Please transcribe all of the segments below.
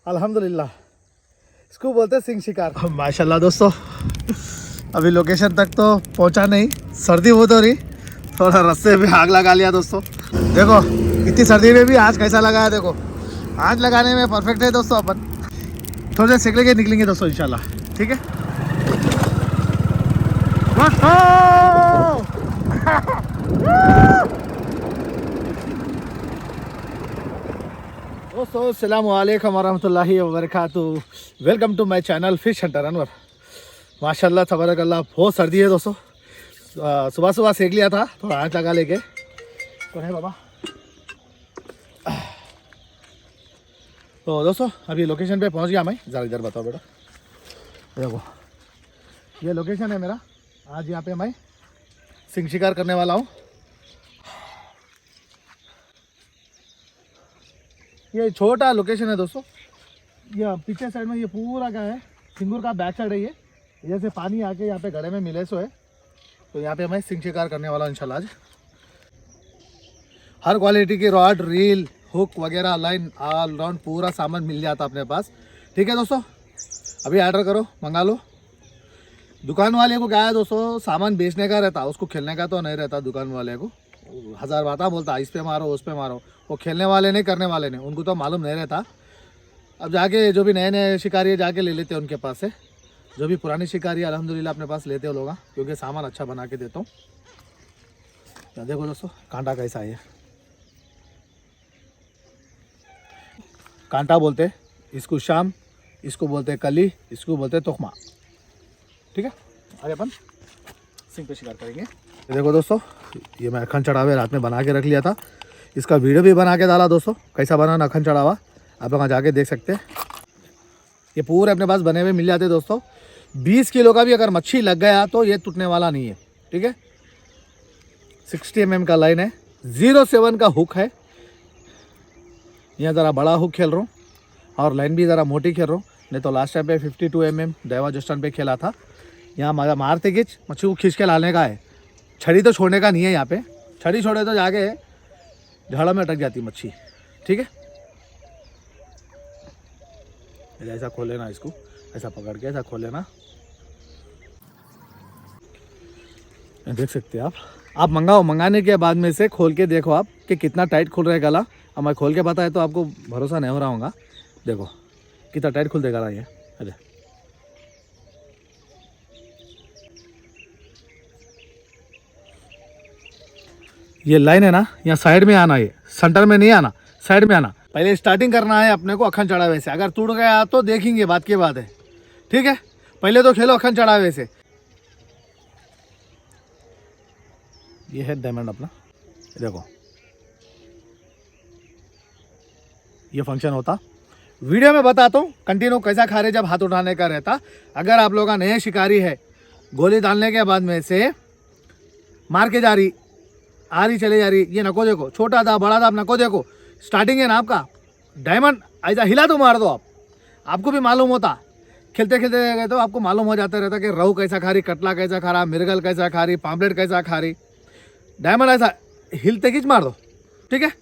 अल्हम्दुलिल्लाह, इसको बोलते हैं सिंह शिकार। माशाल्लाह दोस्तों, अभी लोकेशन तक तो पहुंचा नहीं, सर्दी बहुत हो रही, थोड़ा रास्ते में आग लगा लिया दोस्तों। देखो इतनी सर्दी में भी आज कैसा लगा है, देखो आज लगाने में परफेक्ट है दोस्तों। अपन थोड़ी देर सेक लेके निकलेंगे दोस्तों इंशाल्लाह, ठीक है। दोस्तों अस्सलाम वालेकुम वरहमतुल्लाहि वबरकातुहू, welcome to my channel Fish Hunter Anwar. माशाल्लाह तबारकल्लाह, बहुत सर्दी है दोस्तों। सुबह सुबह सेक लिया था, थोड़ा आँच लगा लेके। कौन है बाबा? तो दोस्तों अभी लोकेशन पे पहुंच गया मैं। ज़रा इधर बताओ बेटा, देखो ये लोकेशन है मेरा। आज यहाँ पे मैं सिंह शिकार करने वाला हूँ। ये छोटा लोकेशन है दोस्तों। ये पीछे साइड में ये पूरा क्या है, सिंगूर का बैक साइड है। ये जैसे पानी आके यहाँ पे गड़े में मिले सो है, तो यहाँ पे मैं सिंह शिकार करने वाला हूँ इंशाल्लाह आज। हर क्वालिटी की रॉड, रील, हुक वगैरह, लाइन ऑल राउंड पूरा सामान मिल जाता अपने पास, ठीक है दोस्तों। अभी ऑर्डर करो, मंगा लो। दुकान वाले को क्या है दोस्तों, सामान बेचने का रहता, उसको खेलने का तो नहीं रहता। दुकान वाले को हज़ार बातें बोलता, इस पे मारो उस पे मारो। वो खेलने वाले नहीं, करने वाले नहीं, उनको तो मालूम नहीं रहता। अब जाके जो भी नए नए शिकारी जाके ले लेते हैं उनके पास से। जो भी पुरानी शिकारी अल्हम्दुलिल्लाह अपने पास लेते हो लोग, क्योंकि सामान अच्छा बना के देता हूँ। देखो दोस्तों कांटा कैसा है। कांटा बोलते इसको, शाम इसको बोलते कली, इसको बोलते तोखमा, ठीक है। अरे अपन सिंह पे शिकार करेंगे। देखो दोस्तों, ये मैं अखन चढ़ावे रात में बना के रख लिया था। इसका वीडियो भी बना के डाला दोस्तों, कैसा बना अखन चढ़ावा, आप वहाँ जाके देख सकते हैं। ये पूरे अपने पास बने हुए मिल जाते दोस्तों। 20 किलो का भी अगर मच्छी लग गया तो ये टूटने वाला नहीं है, ठीक है। 60 mm का लाइन है, 07 का हुक है। यहाँ ज़रा बड़ा हुक खेल रहा हूँ और लाइन भी ज़रा मोटी खेल रहा हूँ। नहीं तो लास्ट टाइम पे 52 mm देवा जस्टन पे खेला था। यहाँ मारते खींच मच्छी को खींच के लाने का है, छड़ी तो छोड़ने का नहीं है। यहाँ पे छड़ी छोड़े तो जाके झाड़ा में अटक जाती मच्छी, ठीक है। ऐसा खोल लेना, इसको ऐसा पकड़ के ऐसा खोल लेना। देख सकते हैं आप मंगाओ, मंगाने के बाद में से खोल के देखो आप कि कितना टाइट खुल रहा है गला। अब मैं खोल के बताया तो आपको भरोसा नहीं हो रहा होगा। देखो कितना टाइट खुल देगा ये। अरे ये लाइन है ना, यहाँ साइड में आना, ये सेंटर में नहीं आना, साइड में आना। पहले स्टार्टिंग करना है अपने को अखन चढ़ावे से। अगर टूट गया तो देखेंगे, बात की बात है, ठीक है। पहले तो खेलो अखन चढ़ावे से। ये है डायमंड अपना, देखो ये फंक्शन होता। वीडियो में बताता हूँ कंटिन्यू कैसा खा रहे जब हाथ उठाने का रहता। अगर आप लोग का नए शिकारी है, गोली डालने के बाद में से मार के जा रही, आ रही चले जा रही, ये नको देखो, छोटा था बड़ा था, आप नको देखो। स्टार्टिंग है ना आपका डायमंड, ऐसा हिला तो मार दो आपको भी मालूम होता। खेलते खेलते गए तो आपको मालूम हो जाता रहता कि रहू कैसा खा रही, कटला कैसा खा रहा, मिर्गल कैसा खा रही, पाम्पलेट कैसा खा रही। डायमंड ऐसा हिलते खींच मार दो, ठीक है।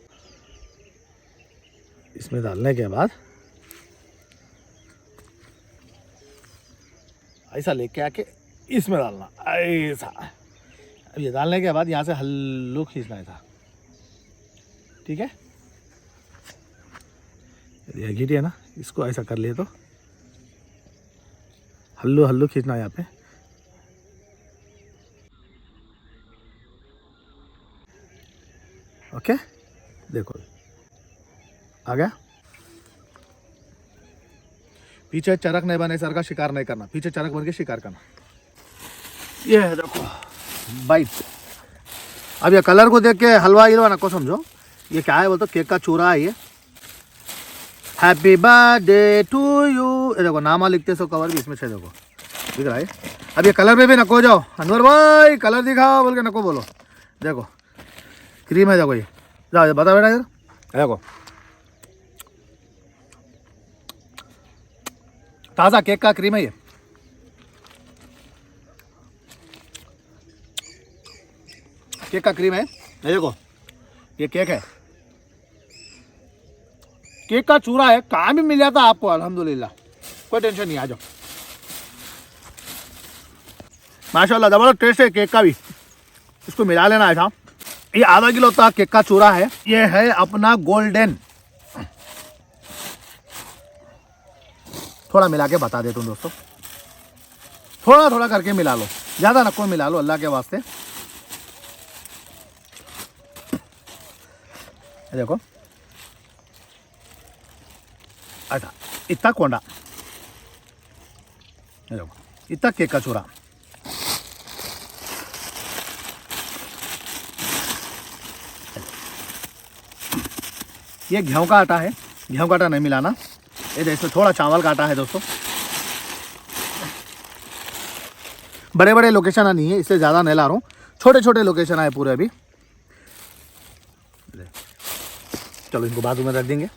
इसमें डालने के बाद ऐसा लेके आके इसमें डालना, ऐसा। अब ये डालने के बाद यहाँ से हल्लू खींचना था, ठीक है। ये गिटी है ना, इसको ऐसा कर लिए तो हल्लू हल्लू खींचना यहाँ पे। ओके देखो आ गया। पीछे चरक नहीं बने सर का शिकार नहीं करना, पीछे चरक बन के शिकार करना। ये है देखो बाइट। अब ये कलर को देख के हलवा हिलवा ना को समझो, ये क्या है बोलते केक का चूरा है ये। हैप्पी बर्थडे टू यू, ये देखो नामा लिखते सो कवर भी इसमें से देखो दिख रहा है। अब ये कलर पे भी नको जाओ, अनवर भाई कलर दिखाओ बोल के नको बोलो। देखो क्रीम है, देखो ये जाओ बता बेटा इधर, देखो ताज़ा केक का क्रीम है ये। केक का क्रीम है, ये देखो ये केक है, केक का चूरा है, कहाँ भी मिल जाता आपको, अल्हम्दुलिल्लाह, कोई टेंशन नहीं। आ जाओ, माशाल्लाह जबरदस्त टेस्ट है केक का भी। इसको मिला लेना ऐसा। ये आधा किलो का केक का चूरा है। ये है अपना गोल्डन। थोड़ा मिला के बता देता हूँ दोस्तों, थोड़ा थोड़ा करके मिला लो, ज़्यादा ना कोई मिला लो अल्लाह के वास्ते। देखो ऐसा इतना कोंडा, देखो इतना केक का चूरा। ये गेहूं का आटा है, गेहूं का आटा नहीं मिलाना। ये इसमें थोड़ा चावल का आटा है दोस्तों। बड़े बड़े लोकेशन नहीं है, इससे ज़्यादा नहीं ला रहा हूँ, छोटे छोटे लोकेशन है पूरे अभी। चलो इनको बाजू में रख देंगे।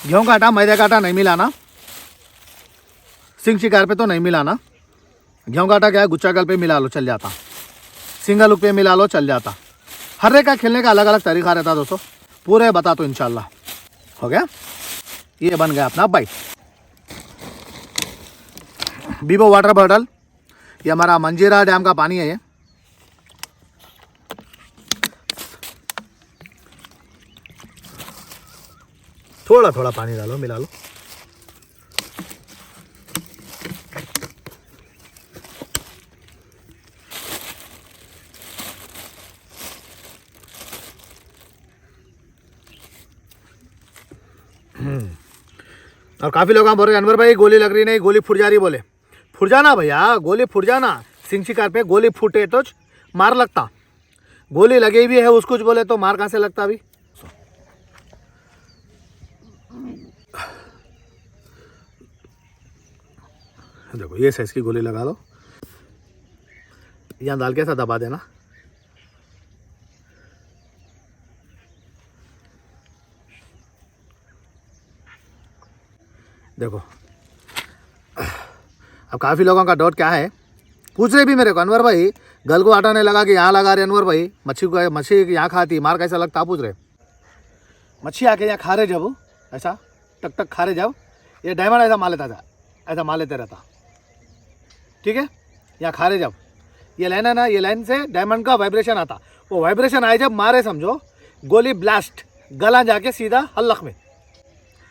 गेहूं का आटा मैदे का आटा नहीं मिलाना, सिंग शिकार पे तो नहीं मिलाना। गेहूं का आटा क्या है, गुच्चा गल पे मिला लो चल जाता, सिंगल उप पे मिला लो चल जाता। हर एक का खेलने का अलग अलग तरीका रहता है दोस्तों, पूरे बता तो इंशाल्लाह। हो गया, ये बन गया अपना बाइट। बीबो वाटर बॉटल, ये हमारा मंजीरा डैम का पानी है। ये थोड़ा थोड़ा पानी डालो, मिला लो। और काफ़ी लोग बोल रहे अनवर भाई गोली लग रही नहीं, गोली फूट जा रही। बोले फूट जाना भैया, गोली फूट जाना। सिंग शिकार पे गोली फूटे तो मार लगता, गोली लगे भी है उसको बोले तो मार कहाँ से लगता अभी। देखो ये साइज की गोली लगा लो, यहाँ डाल के ऐसा दबा देना। देखो अब काफ़ी लोगों का डाउट क्या है, पूछ रहे भी मेरे को अनवर भाई गल को आटा नहीं लगा कि यहाँ लगा रहे अनवर भाई, मच्छी यहाँ खाती मार कैसा लगता पूछ रहे। मच्छी आके यहाँ खा रहे जब ऐसा टक टक खा रहे, जब ये डायमंड ऐसा मार लेता था, ऐसा मार लेते रहता, ठीक है। यहाँ खा रहे जब ये लाइन है ना, ये लाइन से डायमंड का वाइब्रेशन आता, वो वाइब्रेशन आए जब मारे समझो गोली ब्लास्ट, गला जाके सीधा हल्लक में।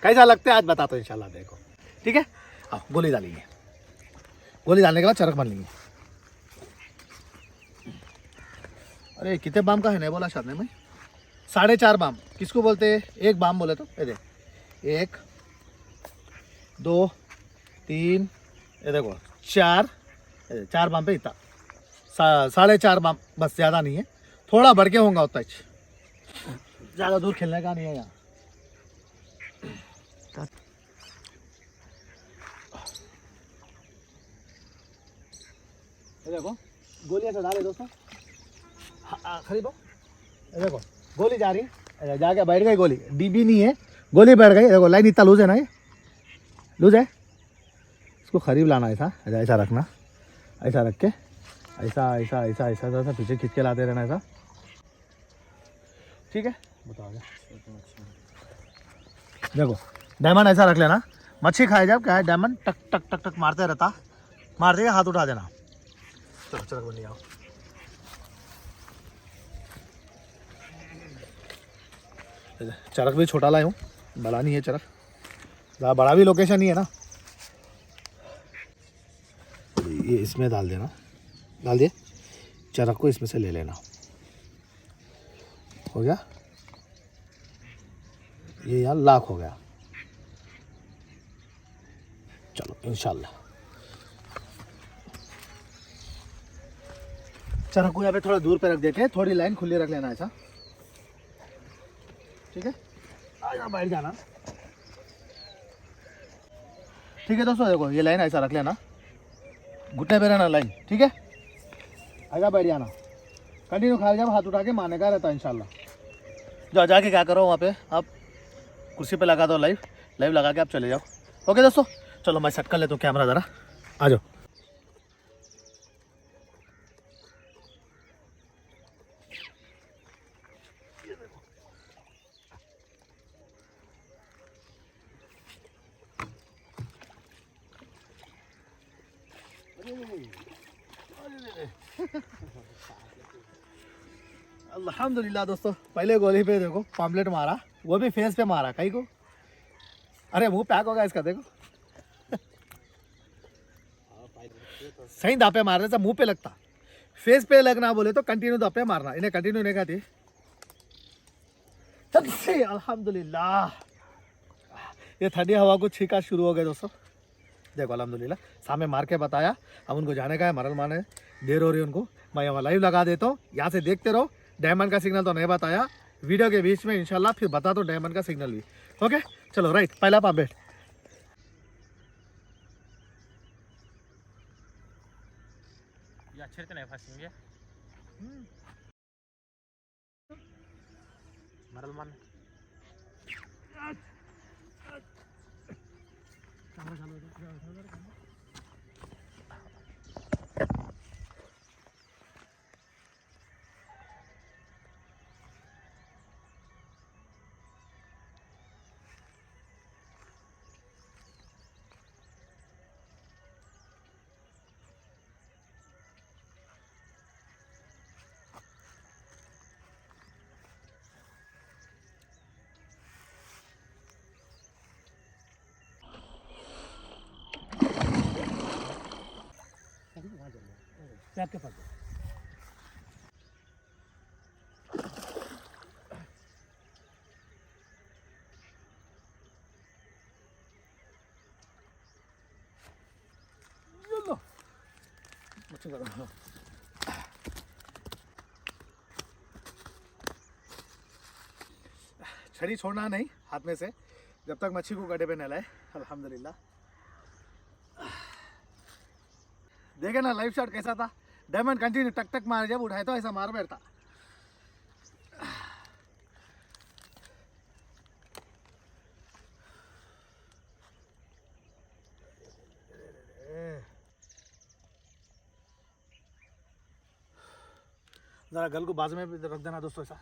कैसा लगता है आज बता तो इंशाल्लाह। देखो ठीक है, अब गोली डालेंगे, गोली डालने के बाद चरक बन लेंगे। अरे कितने बाम का है नहीं बोला शाद ने भाई, 4.5 बाम किसको बोलते हैं, एक बाम बोले तो ये देख 1 2 3 ये देखो 4 बाम पे इतना 4.5 बाम, बस ज़्यादा नहीं है, थोड़ा बढ़ के होगा उतना, ज़्यादा दूर खेलने का नहीं है यहाँ। देखो गोली ऐसा डाले दोस्तों, खरीदो। देखो गोली जा रही है, जाके बैठ गई गोली, डीबी नहीं है, गोली बैठ गई। देखो लाइन इतना लूज है ना, ये लूज है, इसको करीब लाना ऐसा ऐसा रखना, ऐसा रख के ऐसा ऐसा ऐसा ऐसा ऐसा पीछे खींच के लाते रहना ऐसा, ठीक है। बताओ देखो डायमंड ऐसा रख लेना, मच्छी खाए जब क्या है डायमंड टक टक टक टक मारते रहता, मार देगा हाथ उठा देना। चलो चरक बन आओ, चरक भी छोटा लाया हूँ, बड़ा नहीं है चरक, ज़्यादा बड़ा भी लोकेशन नहीं है ना। ये इसमें डाल देना, डाल दिए, चरक को इसमें से ले लेना। हो गया, ये यहाँ लाख हो गया। चलो इंशाल्लाह चरक को यहाँ पे थोड़ा दूर पे रख देके थोड़ी लाइन खुली रख लेना ऐसा, ठीक है। आजा बैठ जाना, ठीक है दोस्तों। देखो ये लाइन ऐसा रख लेना, घुटने पे रहना लाइन, ठीक है। आजा बैठ जाना, कंटिन्यू खा जब हाथ उठा के मारने का रहता है इंशाल्लाह। जो जाके क्या करो वहाँ पे आप कुर्सी पे लगा दो, लाइव लगा के आप चले जाओ। ओके दोस्तों, चलो मैं सेट कर लेता हूँ कैमरा ज़रा, आ जाओ। अल्हम्दुलिल्लाह दोस्तों, पहले गोली पे देखो पॉम्पलेट मारा, वो भी फेस पे मारा कहीं को। अरे मुंह पैक होगा इसका, देखो सही दापे मारने से मुंह पे लगता, फेस पे लगना बोले तो कंटिन्यू दापे मारना, इन्हें कंटिन्यू नहीं कहती। अल्हम्दुलिल्लाह, ये ठंडी हवा को छीका शुरू हो गए दोस्तों। देखो अल्हम्दुलिल्लाह, सामने मार के बताया। अब उनको जाने का है, मरल माने देर हो रही है उनको। मैं यहाँ लाइव लगा देता हूँ, यहाँ से देखते रहो। डायमंड का सिग्नल तो नहीं बताया वीडियो के बीच में, इंशाल्लाह फिर बता दो डायमंड का सिग्नल भी। ओके चलो, राइट, पहला पॉम्पलेट। ये अच्छे रहते नहीं फंसेंगे मरल मन। पैक के पास छड़ी छोड़ना नहीं हाथ में से जब तक मच्छी को गड्ढे पे न लाए। अल्हम्दुलिल्लाह, देखे ना लाइव शॉट कैसा था। डायमंड कंटिन्यू टक टक मार, जब उठाए तो ऐसा मार बैठता। जरा गल को बाजू में भी रख देना दोस्तों ऐसा।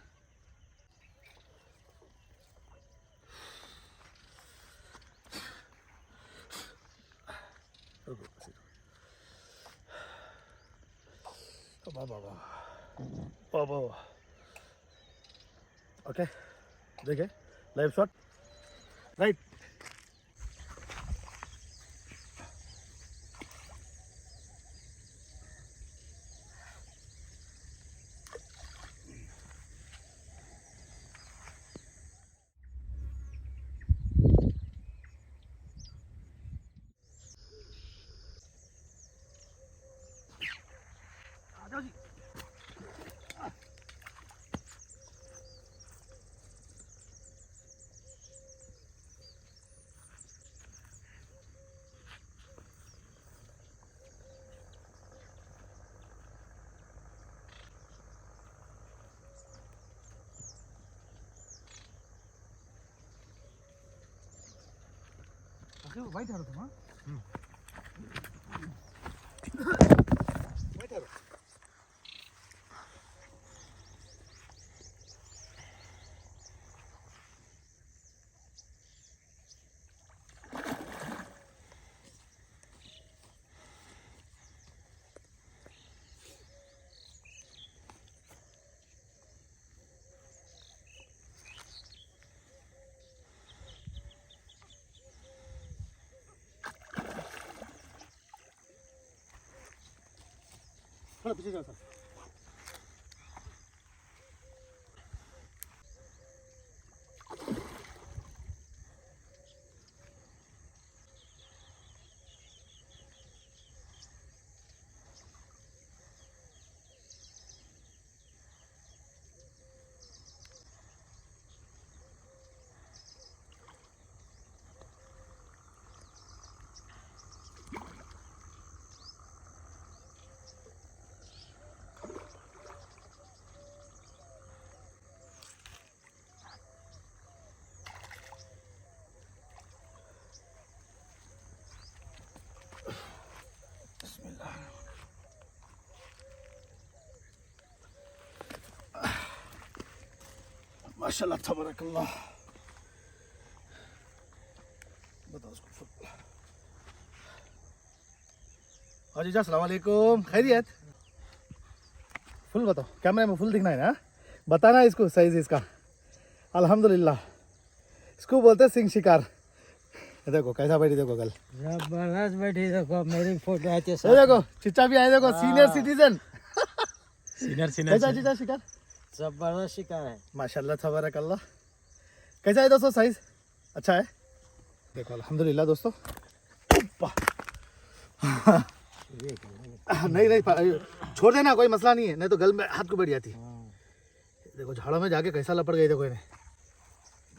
ओके देखिए लाइव शॉट, राइट। वाइट है तुम, वाइट है। थोड़ा पीछे जाओ सर। माशाल्लाह तबारकल्लाह। बताओ उसको और जीजा अस्सलाम वालेकुम, खैरियत? फुल बताओ, कैमरे में फुल दिखना है ना, बताना इसको साइज इसका। अल्हम्दुलिल्लाह, इसको बोलते हैं सिंह शिकार। ये देखो कैसा बैठी, देखो कल जबरदस्त बैठी, देखो मेरी फोटो आती है ये देखो चिच्चा भी आए, देखो सीनियर सिटीजन। सीनियर कैसा जीजा शिकार? जबरदस्त शिकार है। माशाल्लाह तबारक अल्लाह। कैसा है दोस्तों साइज? अच्छा है, देखो अल्हम्दुलिल्लाह दोस्तों। उप्पा। नहीं नहीं छोड़ देना, कोई मसला नहीं है, नहीं तो गल में हाथ को बैठ जाती। देखो झाड़ों में जाके कैसा लपड़ गई, देखो इन्हें।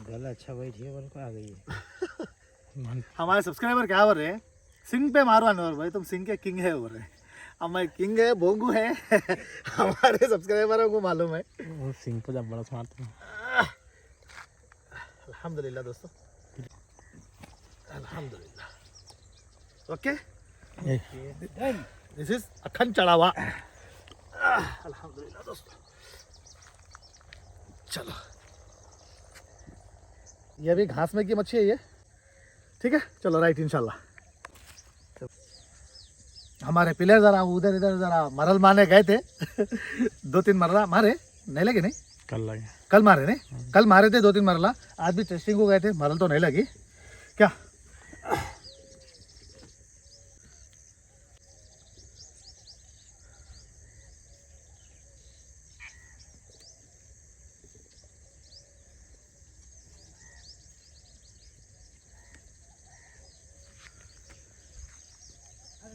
गला अच्छा बैठी है, बोल को आ गई है। हमारे सब्सक्राइबर क्या बोल रहे हैं, सिंह पे मारो अनवर भाई, तुम सिंह के किंग है बोल रहे हैं। अब मैं किंग है, बोंगू है। हमारे सब्सक्राइबरों को मालूम है। वो सिंह को जबरदस्त मारते हैं। अल्हम्दुलिल्लाह दोस्तों, अल्हम्दुलिल्लाह। ओके, दिस इज अखंड चढ़ावा। अल्हम्दुलिल्लाह दोस्तों। चलो, ये भी घास में की मच्छी है ये, ठीक है। चलो राइट, इंशाल्लाह। हमारे पिलर जरा उधर इधर जरा मरल मारने गए थे। 2-3 मरला मारे, नहीं लगे नहीं, कल लगे। कल मारे नहीं, कल मारे थे 2-3 मरला। आज भी टेस्टिंग को गए थे, मरल तो नहीं लगी क्या।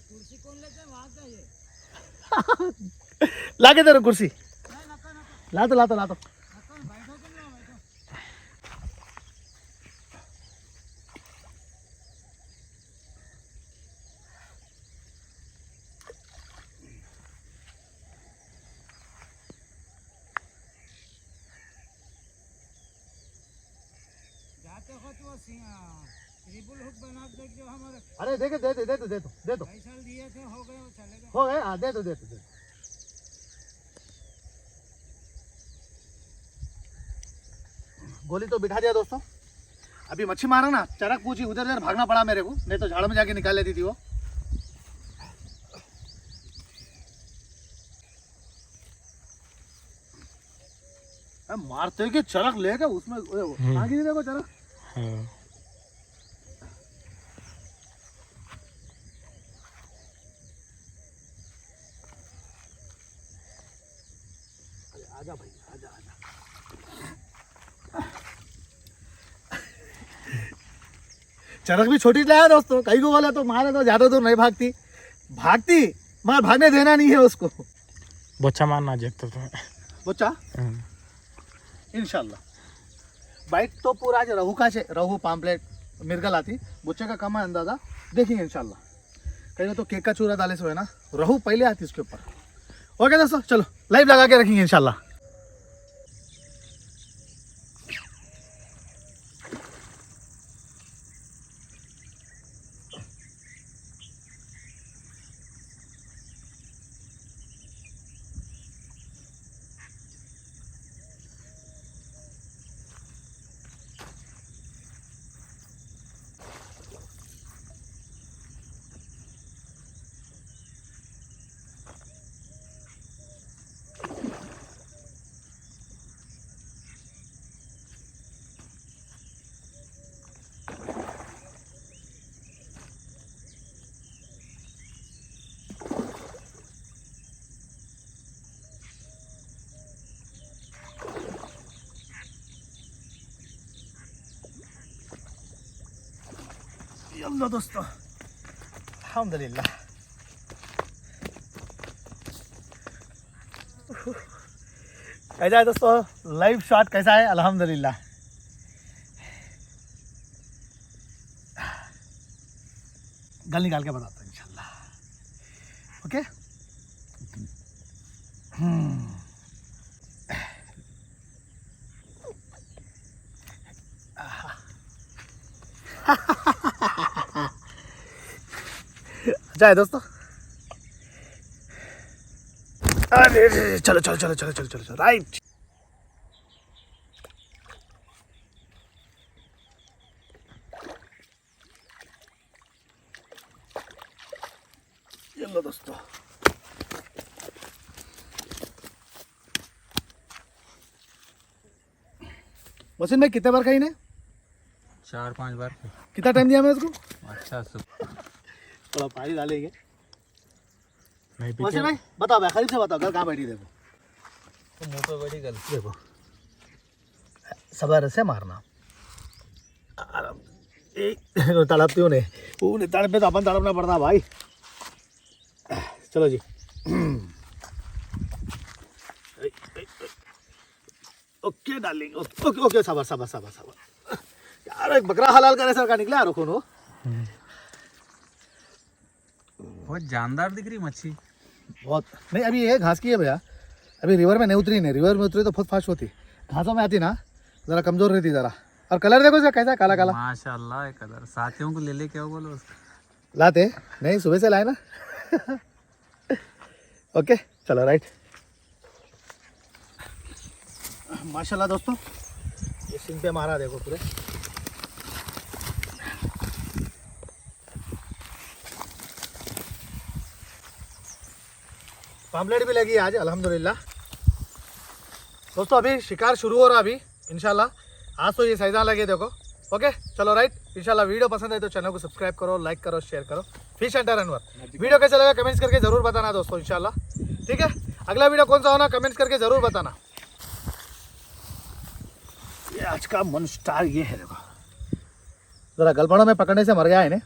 कुर्सी कौन लेते हैं वहाँ का ये? लाके दे रहा कुर्सी, ला तो ला तो ला तो। बैठो तुम लोग, बैठो। जाते हो तो ट्रिपल हुक बना के देख जो हमारे अरे देखे, दे दे दे दो दे दो दे दो, पैसा दिए थे, हो गए, वो चलेगा। हो गए। हाँ दे दो दे दो दे दो। गोली तो बिठा दिया दोस्तों। अभी मच्छी मारा ना, चरक पूछी, उधर उधर भागना पड़ा मेरे को, नहीं तो झाड़ में जाके निकाल लेती थी वो। मारते के चरक लेके उसमें आगे देखो चरक। हाँ। आजा भाई, आजा आजा। चरक भी छोटी लाया दोस्तों, कई को बोला तो मारे तो ज्यादा दूर नहीं भागती, भागती मगर भागने देना नहीं है उसको। बच्चा मारना देखता तुम्हें। बच्चा इंशाल्लाह। बाइक तो पूरा आज रहू का, रहू पाम्पलेट मिर्गल आती, बुच्चे का कम है अंदाजा, देखेंगे इंशाल्लाह। कहीं तो केक का चूरा डाले से है ना, रहू पहले आती इसके ऊपर। ओके दोस्तों, चलो लाइव लगा के रखेंगे इंशाल्लाह। यल्ला दोस्तों, अल्हम्दुलिल्लाह। कैसा है दोस्तों लाइव शॉट, कैसा है? अल्हम्दुलिल्लाह। गल निकाल के बताता हूँ इंशाल्लाह। ओके। अच्छा है दोस्तों। अरे चलो चलो चलो चलो चलो चलो चलो राइट। चलो दोस्तों, वसीम भाई कितने बार खाई ने? 4-5 बार। कितना टाइम दिया मैं इसको? अच्छा थोड़ा पानी डालेंगे। नहीं वसीम भाई बताओ भाई, करीब से बताओ, घर कहाँ बैठी? देखो तो मुंह पे बैठी गल। देखो, सबर से मारना। आराम से। एक तड़पती हूँ नहीं तड़पे तो अपन तड़पना पड़ता भाई। चलो जी। ओके डार्लिंग, ओके ओके, सबर सबर सबर सबर। यार एक बकरा हलाल करे सर का निकला रुको नो। बहुत जानदार दिख रही मच्छी। बहुत नहीं, अभी ये घास की है भैया, अभी रिवर में नहीं उतरी, नहीं रिवर में उतरी तो बहुत फास्ट होती, घासों में आती ना ज़रा कमज़ोर रहती ज़रा। और कलर देखो इसका कैसा, काला काला। माशाल्लाह है कलर। साथियों को ले ले क्या बोलो उसका। लाते नहीं, सुबह से लाए ना। ओके चलो राइट। माशाल्लाह दोस्तों, ये सिंग पे मारा देखो पूरे। पामलेट भी लगी आज अल्हम्दुलिल्लाह। दोस्तों अभी शिकार शुरू हो रहा अभी इंशाल्लाह। आज तो ये सैजा लगे देखो। ओके चलो राइट, इंशाल्लाह वीडियो पसंद है तो चैनल को सब्सक्राइब करो, लाइक करो, शेयर करो। फिश हंटर अनवर वीडियो कैसा लगा कमेंट्स करके ज़रूर बताना दोस्तों इंशाल्लाह। ठीक है, अगला वीडियो कौन सा होना कमेंट्स करके ज़रूर बताना। ये आज का मन स्टार ये है देखो, ज़रा गलपड़ों में पकड़ने से मर गया है इन्हें।